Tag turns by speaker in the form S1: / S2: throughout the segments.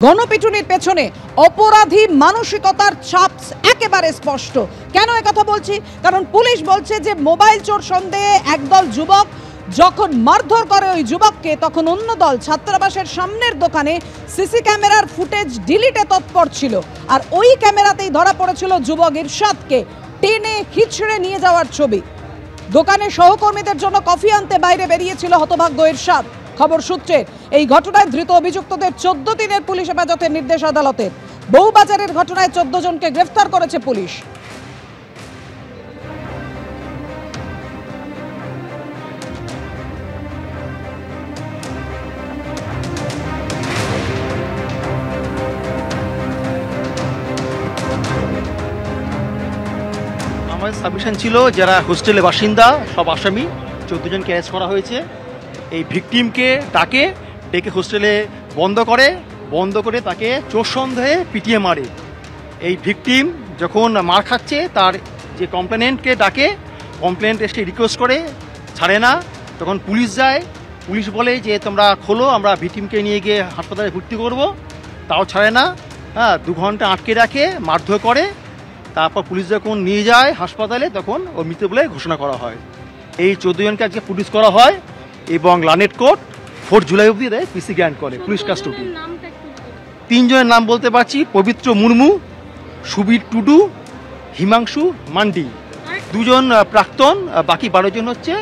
S1: গণপিটুনির পেছনে অপরাধী মানসিকতার ছাপ একেবারে স্পষ্ট। কেন একথা বলছি? কারণ পুলিশ বলছে যে মোবাইল চোর সন্দেহে একদল যুবক যখন মারধর করে ওই যুবককে, তখন অন্য দল ছাত্রাবাসের সামনের দোকানে সিসি ক্যামেরার ফুটেজ ডিলিটে তৎপর ছিল। আর ওই ক্যামেরাতেই ধরা পড়েছিল যুবক ইরশাদকে টেনে হিচড়ে নিয়ে যাওয়ার ছবি। দোকানে সহকর্মীদের জন্য কফি আনতে বাইরে বেরিয়েছিল হতভাগ্য ইরশাদ। খবর সূত্রে এই ঘটনায় ধৃত অভিযুক্তদের 14 দিনের পুলিশ হেফাজতের নির্দেশ আদালতের। বউবাজারের ঘটনায় 14 জনকে গ্রেফতার করেছে পুলিশ।
S2: আমাদের সাবমিশন ছিল যারা হোস্টেলের বাসিন্দা সব আসামি 14 জনকে অ্যারেস্ট করা হয়েছে। এই ভিকটিমকে ডেকে হোস্টেলে বন্ধ করে তাকে চোর সন্দেহে পিটিয়ে মারে। এই ভিকটিম যখন মার খাচ্ছে তার যে কমপ্লেনেন্টকে ডাকে, কমপ্লেন্ট এসে রিকোয়েস্ট করে, ছাড়ে না। তখন পুলিশ যায়, পুলিশ বলে যে তোমরা খোলো, আমরা ভিকটিমকে নিয়ে গিয়ে হাসপাতালে ভর্তি করব, তাও ছাড়ে না। 2 ঘন্টা আটকে রাখে, মারধর করে। তারপর পুলিশ যখন নিয়ে যায় হাসপাতালে তখন ও মৃত বলে ঘোষণা করা হয়। এই 14 জনকে আজকে পুলিশ করা হয় এবং লানেট কোর্ট 4 জুলাই অবধি দেয় পিসি গ্র্যান্ট করে পুলিশ কাস্টডি। 3 জনের নাম বলতে পারছি: পবিত্র মুর্মু, সুবীর টুডু, হিমাংশু মান্ডি। 2 জন প্রাক্তন, বাকি 12 জন হচ্ছে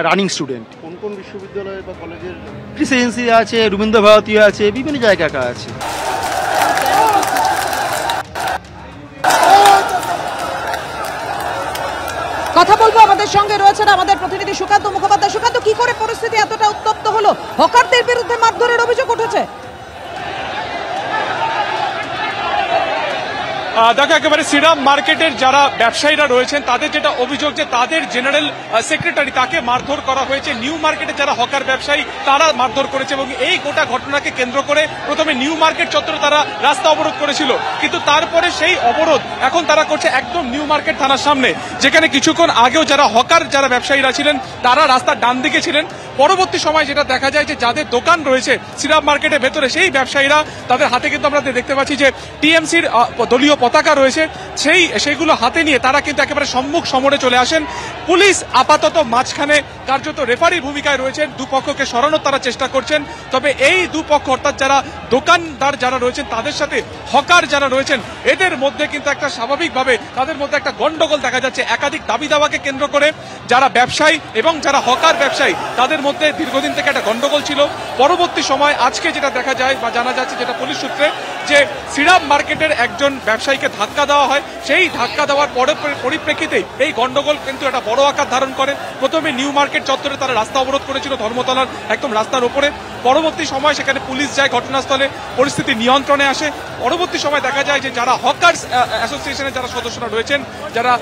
S2: রানিং স্টুডেন্ট। কোন কোন বিশ্ববিদ্যালয় বা কলেজের? প্রেসিডেন্সি আছে, রবীন্দ্র ভারতী আছে, বিভিন্ন জায়গায় আছে।
S1: কথা বলবো, আমাদের সঙ্গে রয়েছেন আমাদের প্রতিনিধি সুকান্ত মুখোপাধ্যায়। সুকান্ত, কি করে পরিস্থিতি এতটা উত্তপ্ত হলো? হকারদের বিরুদ্ধে মারধরের অভিযোগ উঠেছে।
S3: দেখো, একেবারে শ্রীরাম মার্কেটের যারা ব্যবসায়ীরা রয়েছেন তাদের যেটা অভিযোগ যে তাদের জেনারেল সেক্রেটারি তাকে মারধর করা হয়েছে। নিউ মার্কেটে যারা হকার ব্যবসায়ী তারা মারধর করেছে এবং এই গোটা ঘটনাকে কেন্দ্র করে প্রথমে নিউ মার্কেট চত্বরে তারা রাস্তা অবরোধ করেছিল, কিন্তু তারপরে সেই অবরোধ এখন তারা করছে একদম নিউ মার্কেট থানার সামনে, যেখানে কিছুক্ষণ আগেও যারা হকার যারা ব্যবসায়ীরা ছিলেন তারা রাস্তার ডান দিকে ছিলেন। পরবর্তী সময় যেটা দেখা যায় যে যাদের দোকান রয়েছে শ্রীরাম মার্কেটের ভেতরে সেই ব্যবসায়ীরা, তাদের হাতে কিন্তু আমরা দেখতে পাচ্ছি যে টিএমসির দলীয় পতাকা রয়েছে, সেইগুলো হাতে নিয়ে তারা কিন্তু একেবারে সম্মুখ সমরে চলে আসেন। পুলিশ আপাতত মাঝখানে কার্যত রেফারির ভূমিকায় রয়েছেন, দুপক্ষকে সরানোর তারা চেষ্টা করছেন। তবে এই দুপক্ষ অর্থাৎ যারা দোকানদার যারা রয়েছেন তাদের সাথে হকার যারা রয়েছেন এদের মধ্যে কিন্তু একটা স্বাভাবিকভাবে তাদের মধ্যে একটা গন্ডগোল দেখা যাচ্ছে। একাধিক দাবি দাওয়াকে কেন্দ্র করে যারা ব্যবসায়ী এবং যারা হকার ব্যবসায়ী তাদের মধ্যে দীর্ঘদিন থেকে একটা গন্ডগোল ছিল। পরবর্তী সময় আজকে যেটা দেখা যায় বা জানা যাচ্ছে যেটা পুলিশ সূত্রে, যে শ্রীরাম মার্কেটের একজন ব্যবসায়ীকে ধাক্কা দেওয়া হয়। সেই ধাক্কা দেওয়ার পরিপ্রেক্ষিতেই এই গন্ডগোল কিন্তু একটা বড় আকার ধারণ করে। প্রথমে নিউ মার্কেট চত্বরে তারা রাস্তা অবরোধ করেছিল ধর্মতলার একদম রাস্তার ওপরে। পরবর্তী সময় সেখানে পুলিশ যায় ঘটনাস্থলে, পরিস্থিতি নিয়ন্ত্রণে আসে। পরবর্তী সময় দেখা যায় যে যারা হকার্স অ্যাসোসিয়েশনের যারা সদস্যরা রয়েছেন, যারা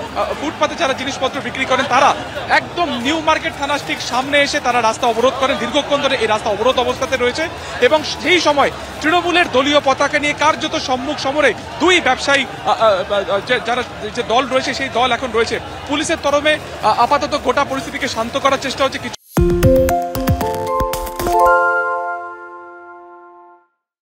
S3: ফুটপাতে যারা জিনিসপত্র বিক্রি করেন, তারা একদম নিউ মার্কেট থানার ঠিক সামনে এসে তারা রাস্তা অবরোধ করেন। দীর্ঘক্ষণ ধরে এই রাস্তা অবরোধ অবস্থাতে রয়েছে এবং সেই সময় তৃণমূলের দলীয় পতাকা নিয়ে কার্যত সম্মুখ সমরে 2 ব্যবসায়ী যারা যে দল রয়েছে সেই দল এখন রয়েছে। পুলিশের তরফে আপাতত গোটা পরিস্থিতিকে শান্ত করার চেষ্টা হচ্ছে। কিছু